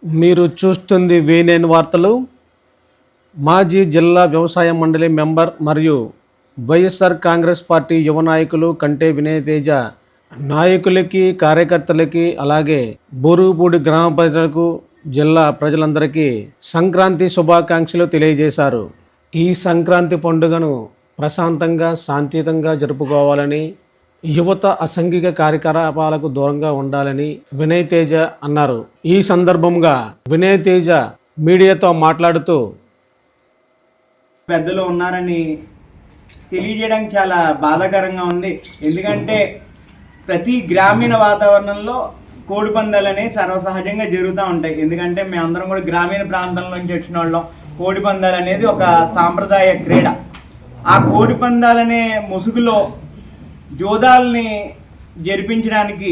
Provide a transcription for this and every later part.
మీరు చూస్తుంది వేనేని వార్తలు. మాజీ జిల్లా వ్యవసాయ మండలి మెంబర్ మరియు వైఎస్ఆర్ కాంగ్రెస్ పార్టీ యువ నాయకులు కంటే వినయ్ తేజ నాయకులకి, కార్యకర్తలకి, అలాగే బూరుగుపూడి గ్రామ ప్రజలకు, జిల్లా ప్రజలందరికీ సంక్రాంతి శుభాకాంక్షలు తెలియజేశారు. ఈ సంక్రాంతి పండుగను ప్రశాంతంగా, శాంతియుతంగా జరుపుకోవాలని, యువత అసాంఘిక కార్యకలాపాలకు దూరంగా ఉండాలని వినయ్ తేజ అన్నారు. ఈ సందర్భంగా వినయ్ తేజ మీడియాతో మాట్లాడుతూ, పెద్దలు ఉన్నారని తెలియజేయడానికి చాలా బాధాకరంగా ఉంది. ఎందుకంటే ప్రతి గ్రామీణ వాతావరణంలో కోడి పందాలు అనేవి సర్వసహజంగా జరుగుతూ ఉంటాయి. ఎందుకంటే మేమందరం కూడా గ్రామీణ ప్రాంతం నుంచి వచ్చిన వాళ్ళం. కోడి పందాలు అనేది ఒక సాంప్రదాయ క్రీడ. ఆ కోడి పందాలనే ముసుగులో జోదాల్ని జరిపించడానికి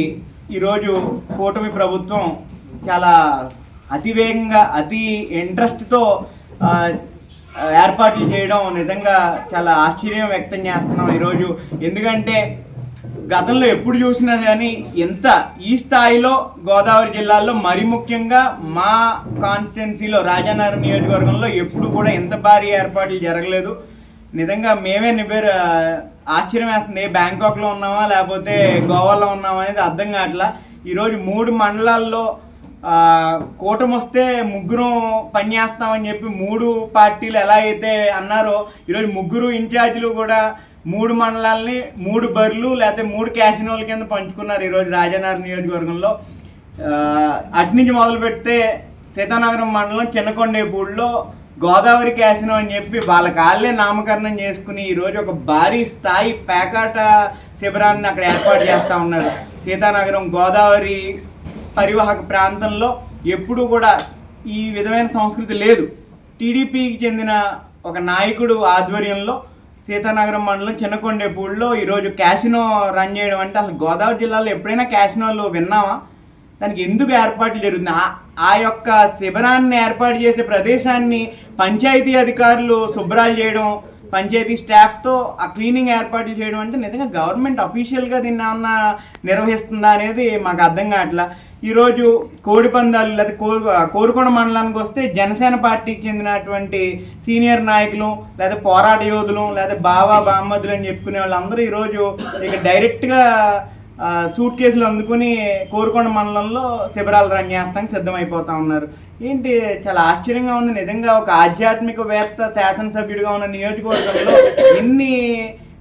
ఈరోజు కూటమి ప్రభుత్వం చాలా అతివేగంగా, అతి ఇంట్రెస్ట్తో ఏర్పాట్లు చేయడం నిజంగా చాలా ఆశ్చర్యం వ్యక్తం చేస్తున్నాం ఈరోజు. ఎందుకంటే గతంలో ఎప్పుడు చూసినా కానీ ఎంత ఈ స్థాయిలో గోదావరి జిల్లాలో, మరీ ముఖ్యంగా మా కాన్స్టిట్యున్సీలో రాజానగరం నియోజకవర్గంలో ఎప్పుడు కూడా ఇంత భారీ ఏర్పాట్లు జరగలేదు. నిజంగా మేమే ఆశ్చర్యం వేస్తుంది. బ్యాంకాక్లో ఉన్నామా లేకపోతే గోవాలో ఉన్నామా అనేది అర్థం కావట్లా. ఈరోజు 3 మండలాల్లో కూటమి వస్తే ముగ్గురు పనిచేస్తామని చెప్పి 3 పార్టీలు ఎలా అయితే అన్నారో, ఈరోజు ముగ్గురు ఇన్ఛార్జీలు కూడా 3 మండలాలని 3 బర్లు లేకపోతే 3 క్యాసినోల కింద పంచుకున్నారు ఈరోజు రాజానగరం నియోజకవర్గంలో. అటు నుంచి మొదలు పెడితే సీతానగరం మండలం చిన్నకొండేపూడిలో గోదావరి క్యాసినో అని చెప్పి వాళ్ళ కాళ్ళే నామకరణం చేసుకుని ఈరోజు ఒక భారీ స్థాయి పేకాట శిబిరాన్ని అక్కడ ఏర్పాటు చేస్తూ ఉన్నారు. సీతానగరం గోదావరి పరివాహక ప్రాంతంలో ఎప్పుడూ కూడా ఈ విధమైన సంస్కృతి లేదు. టీడీపీకి చెందిన ఒక నాయకుడు ఆధ్వర్యంలో సీతానగరం మండలం చిన్నకొండేపూడిలో ఈరోజు క్యాసినో రన్ చేయడం అంటే, అసలు గోదావరి జిల్లాలో ఎప్పుడైనా క్యాసినోలు విన్నామా? దానికి ఎందుకు ఏర్పాట్లు జరుగుతుంది? ఆ యొక్క శిబిరాన్ని ఏర్పాటు చేసే ప్రదేశాన్ని పంచాయతీ అధికారులు శుభ్రాలు చేయడం, పంచాయతీ స్టాఫ్తో ఆ క్లీనింగ్ ఏర్పాట్లు చేయడం అంటే నిజంగా గవర్నమెంట్ అఫీషియల్గా దీన్ని ఏమన్నా నిర్వహిస్తుందా అనేది మాకు అర్థం కావట్లా. ఈరోజు కోడి పందాలు లేదా కోరుకొండ మండలానికి వస్తే జనసేన పార్టీకి చెందినటువంటి సీనియర్ నాయకులు లేదా పోరాట యోధులు లేదా బావా బామ్మదులు అని చెప్పుకునే వాళ్ళందరూ ఈరోజు ఇక డైరెక్ట్గా సూట్ కేసులు అందుకుని కోరుకొండ మండలంలో శిబిరాలు రన్ చేస్తానికి సిద్ధమైపోతూ ఉన్నారు. ఏంటి, చాలా ఆశ్చర్యంగా ఉంది. నిజంగా ఒక ఆధ్యాత్మికవేత్త, శాసనసభ్యుడిగా ఉన్న నియోజకవర్గంలో ఇన్ని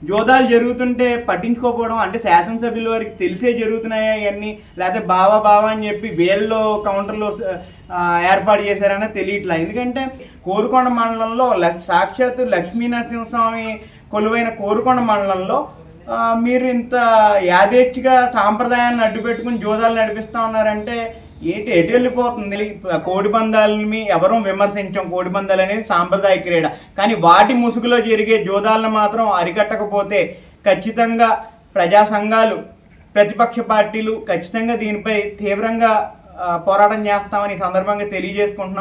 జోదాలు జరుగుతుంటే పట్టించుకోకపోవడం అంటే, శాసనసభ్యుల వారికి తెలిసే జరుగుతున్నాయా ఇవన్నీ, లేకపోతే బావా అని చెప్పి వీళ్ళు కౌంటర్లో ఏర్పాటు చేశారనే తెలియట్లా. ఎందుకంటే కోరుకొండ మండలంలో సాక్షాత్తు లక్ష్మీనరసింహస్వామి కొలువైన కోరుకొండ మండలంలో మీరు ఇంత యాదేచ్ఛగా సాంప్రదాయాన్ని అడ్డుపెట్టుకుని జోదాలు నడిపిస్తూ ఉన్నారంటే ఎటు వెళ్ళిపోతుంది? కోడి పందాలని ఎవరూ విమర్శించాం. కోడి పందాలు అనేది సాంప్రదాయ క్రీడ. కానీ వాటి ముసుగులో జరిగే జోదాలను మాత్రం అరికట్టకపోతే ఖచ్చితంగా ప్రజా సంఘాలు, ప్రతిపక్ష పార్టీలు ఖచ్చితంగా దీనిపై తీవ్రంగా పోరాటం చేస్తామని సందర్భంగా తెలియజేసుకుంటున్నాం.